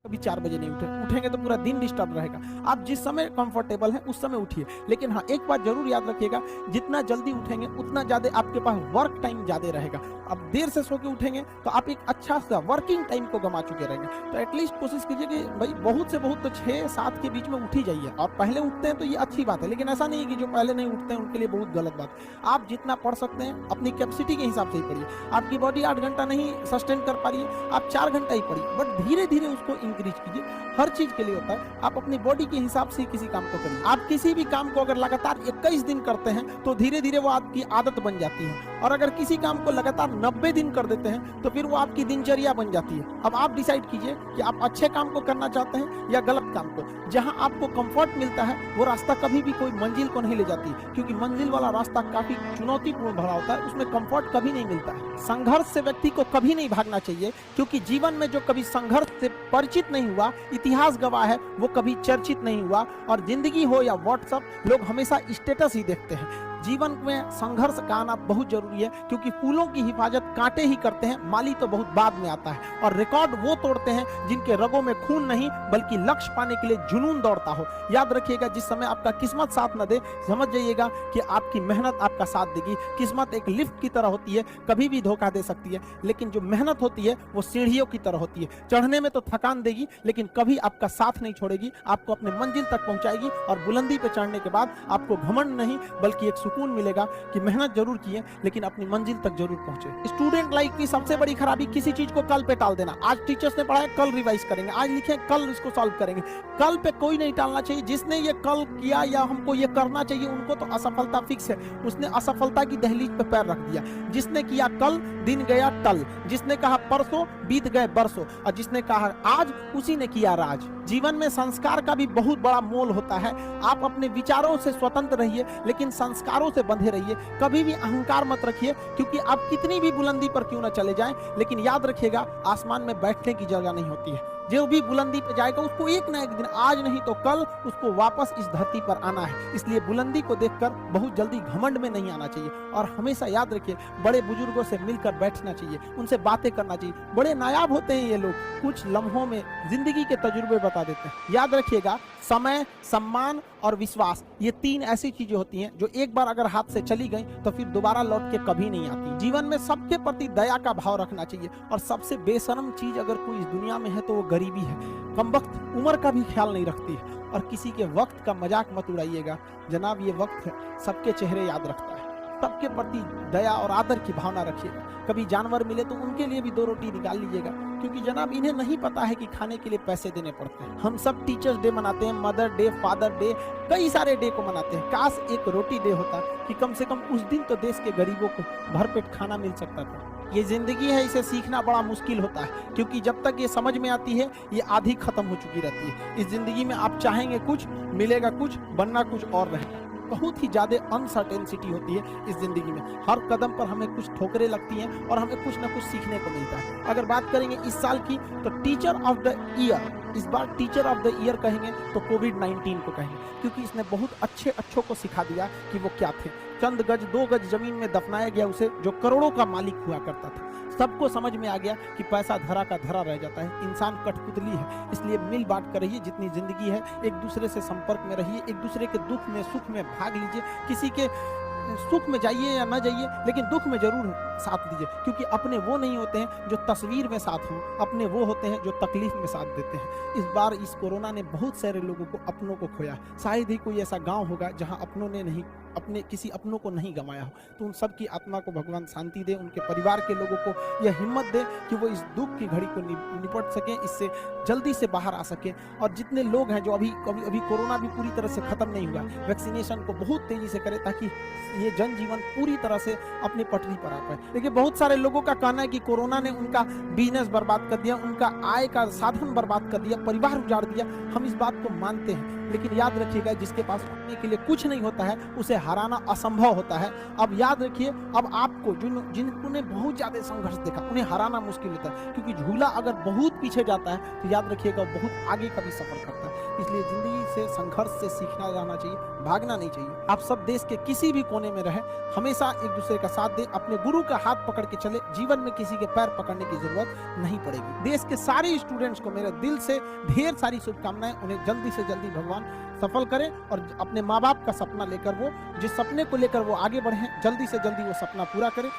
कभी 4 बजे नहीं उठेंगे तो पूरा दिन डिस्टर्ब रहेगा। आप जिस समय कंफर्टेबल हैं उस समय उठिए, लेकिन हाँ एक बात जरूर याद रखिएगा, जितना जल्दी उठेंगे उतना ज्यादा आपके पास वर्क टाइम ज्यादा रहेगा। अब देर से सो के उठेंगे तो आप एक अच्छा सा वर्किंग टाइम को गंवा चुके रहेंगे। तो एटलीस्ट कोशिश कीजिए कि भाई बहुत से बहुत तो 6-7 के बीच में उठ ही जाइए। और पहले उठते हैं तो ये अच्छी बात है, लेकिन ऐसा नहीं है कि जो पहले नहीं उठते हैं उनके लिए बहुत गलत बात। आप जितना पढ़ सकते हैं अपनी कैपेसिटी के हिसाब से ही पढ़िए। आपकी बॉडी 8 घंटा नहीं सस्टेन कर पा रही है, आप 4 घंटा ही पढ़िए, बट धीरे धीरे उसको इंक्रीज कीजिए। हर चीज के लिए होता है, आप अपनी बॉडी के हिसाब से किसी काम को करिए। आप किसी भी काम को अगर लगातार 21 दिन करते हैं तो धीरे धीरे वो आपकी आदत बन जाती है, और अगर किसी काम को लगातार 90 दिन कर देते हैं तो फिर वो आपकी दिनचर्या बन जाती है। अब आप डिसाइड कीजिए कि आप अच्छे काम को करना चाहते हैं या गलत काम को। जहां आपको कंफर्ट मिलता है वो रास्ता कभी भी कोई मंजिल को नहीं ले जाती, क्योंकि मंजिल वाला रास्ता काफी चुनौतीपूर्ण भरा होता है, उसमें कंफर्ट कभी नहीं मिलता है। संघर्ष से व्यक्ति को कभी नहीं भागना चाहिए, क्योंकि जीवन में जो कभी संघर्ष से परिचित नहीं हुआ, इतिहास गवाह है, वो कभी चर्चित नहीं हुआ। और जिंदगी हो या व्हाट्सएप, लोग हमेशा स्टेटस ही देखते हैं। जीवन में संघर्ष का आना बहुत जरूरी है, क्योंकि फूलों की हिफाजत कांटे ही करते हैं, माली तो बहुत बाद में आता है। और रिकॉर्ड वो तोड़ते हैं जिनके रगों में खून नहीं बल्कि लक्ष्य पाने के लिए जुनून दौड़ता हो। याद रखिएगा, जिस समय आपका किस्मत साथ न दे, समझ जाइएगा कि आपकी मेहनत आपका साथ देगी। किस्मत एक लिफ्ट की तरह होती है, कभी भी धोखा दे सकती है, लेकिन जो मेहनत होती है वो सीढ़ियों की तरह होती है। चढ़ने में तो थकान देगी, लेकिन कभी आपका साथ नहीं छोड़ेगी, आपको अपने मंजिल तक पहुंचाएगी। और बुलंदी पे चढ़ने के बाद आपको घमंड नहीं बल्कि एक सुकून मिलेगा कि मेहनत जरूर की है, लेकिन अपनी मंजिल तक जरूर पहुंचे। स्टूडेंट लाइफ की सबसे बड़ी खराबी किसी चीज को कल पे टाल देना। आज टीचर्स ने पढ़ाया, कल रिवाइज करेंगे, आज लिखे, कल इसको सॉल्व करेंगे। कल पे कोई नहीं टालना चाहिए। जिसने ये कल किया या हमको ये करना चाहिए, उनको तो असफलता फिक्स है, उसने असफलता की दहलीज पे पैर रख दिया। जिसने किया कल, दिन गया टल। जिसने कहा परसों, बीत गए बरसों। और जिसने कहा आज, उसी ने किया राज। जीवन में संस्कार का भी बहुत बड़ा मोल होता है। आप अपने विचारों से स्वतंत्र रहिए, लेकिन संस्कारों से बंधे रहिए। कभी भी अहंकार मत रखिए, क्योंकि आप कितनी भी बुलंदी पर क्यों ना चले जाएं, लेकिन याद रखिएगा आसमान में बैठने की जगह नहीं होती है। जो भी बुलंदी पे जाएगा उसको एक ना एक दिन, आज नहीं तो कल, उसको वापस इस धरती पर आना है। इसलिए बुलंदी को देखकर बहुत जल्दी घमंड में नहीं आना चाहिए। और हमेशा याद रखिए, बड़े बुजुर्गों से मिलकर बैठना चाहिए, उनसे बातें करना चाहिए। बड़े नायाब होते हैं ये लोग, कुछ लम्हों में जिंदगी के तजुर्बे बता देते हैं। याद रखिएगा, समय, सम्मान और विश्वास, ये 3 ऐसी चीजें होती हैं जो एक बार अगर हाथ से चली गई तो फिर दोबारा लौट के कभी नहीं आती। जीवन में सबके प्रति दया का भाव रखना चाहिए। और सबसे बेशर्म चीज अगर कोई इस दुनिया में है तो वो गरीबी है। कमबख्त उम्र का भी ख्याल नहीं रखती है। और किसी के वक्त का मजाक मत उड़ाइएगा जनाब, ये वक्त है, सबके चेहरे याद रखता है। सबके प्रति दया और आदर की भावना रखिएगा। कभी जानवर मिले तो उनके लिए भी 2 रोटी निकाल लीजिएगा, क्योंकि जनाब इन्हें नहीं पता है कि खाने के लिए पैसे देने पड़ते हैं। हम सब टीचर्स डे मनाते हैं, मदर डे, फादर डे, कई सारे डे को मनाते हैं। काश एक रोटी डे होता कि कम से कम उस दिन तो देश के गरीबों को भरपेट खाना मिल सकता था। ये जिंदगी है, इसे सीखना बड़ा मुश्किल होता है, क्योंकि जब तक ये समझ में आती है ये आधी खत्म हो चुकी रहती है। इस जिंदगी में आप चाहेंगे कुछ, मिलेगा कुछ, बनना कुछ और रहेगा। बहुत ही ज्यादा अनसर्टेनिटी होती है इस जिंदगी में। हर कदम पर हमें कुछ ठोकरें लगती हैं और हमें कुछ ना कुछ सीखने को मिलता है। अगर बात करेंगे इस साल की, तो टीचर ऑफ द ईयर, इस बार टीचर ऑफ द ईयर कहेंगे तो कोविड-19 को कहेंगे, क्योंकि इसने बहुत अच्छों को सिखा दिया कि वो क्या थे। चंद गज 2 गज जमीन में दफनाया गया उसे, जो करोड़ों का मालिक हुआ करता था। सबको समझ में आ गया कि पैसा धरा का धरा रह जाता है, इंसान कठपुतली है। इसलिए मिल बांट कर रहिए, जितनी जिंदगी है एक दूसरे से संपर्क में रहिए, एक दूसरे के दुख में सुख में भाग लीजिए। किसी के सुख में जाइए या ना जाइए, लेकिन दुख में जरूर साथ दीजिए, क्योंकि अपने वो नहीं होते हैं जो तस्वीर में साथ हों, अपने वो होते हैं जो तकलीफ में साथ देते हैं। इस बार इस कोरोना ने बहुत सारे लोगों को, अपनों को खोया। शायद ही कोई ऐसा गांव होगा जहां अपनों ने नहीं, अपने किसी अपनों को नहीं गंवाया हो। तो उन सब की आत्मा को भगवान शांति दे, उनके परिवार के लोगों को यह हिम्मत दे कि वो इस दुख की घड़ी को निपट सकें, इससे जल्दी से बाहर आ सकें। और जितने लोग हैं जो अभी कोरोना भी पूरी तरह से खत्म नहीं हुआ, वैक्सीनेशन को बहुत तेजी से करें, ताकि ये जनजीवन पूरी तरह से अपनी पटरी पर आ पाए। देखिए, बहुत सारे लोगों का कहना है कि कोरोना ने उनका बिजनेस बर्बाद कर दिया, उनका आय का साधन बर्बाद कर दिया, परिवार उजाड़ दिया। हम इस बात को मानते हैं, लेकिन याद रखिएगा, जिसके पास खाने के लिए कुछ नहीं होता है उसे हराना असंभव होता है। अब याद रखिए, अब आपको जिन्होंने बहुत ज्यादा संघर्ष देखा उन्हें हराना मुश्किल होता है, क्योंकि झूला अगर बहुत पीछे जाता है तो याद रखिएगा बहुत आगे का भी सफर करता है। इसलिए जिंदगी से संघर्ष से सीखना जाना चाहिए, भागना नहीं चाहिए। आप सब देश के किसी भी कोने में रहे, हमेशा एक दूसरे का साथ दे, अपने गुरु का हाथ पकड़ के चले, जीवन में किसी के पैर पकड़ने की जरूरत नहीं पड़ेगी। देश के सारे स्टूडेंट्स को मेरे दिल से ढेर सारी शुभकामनाएं, उन्हें जल्दी से जल्दी भगवान सफल करें और अपने माँ बाप का सपना लेकर वो जिस सपने को लेकर वो आगे बढ़े, जल्दी से जल्दी वो सपना पूरा करें।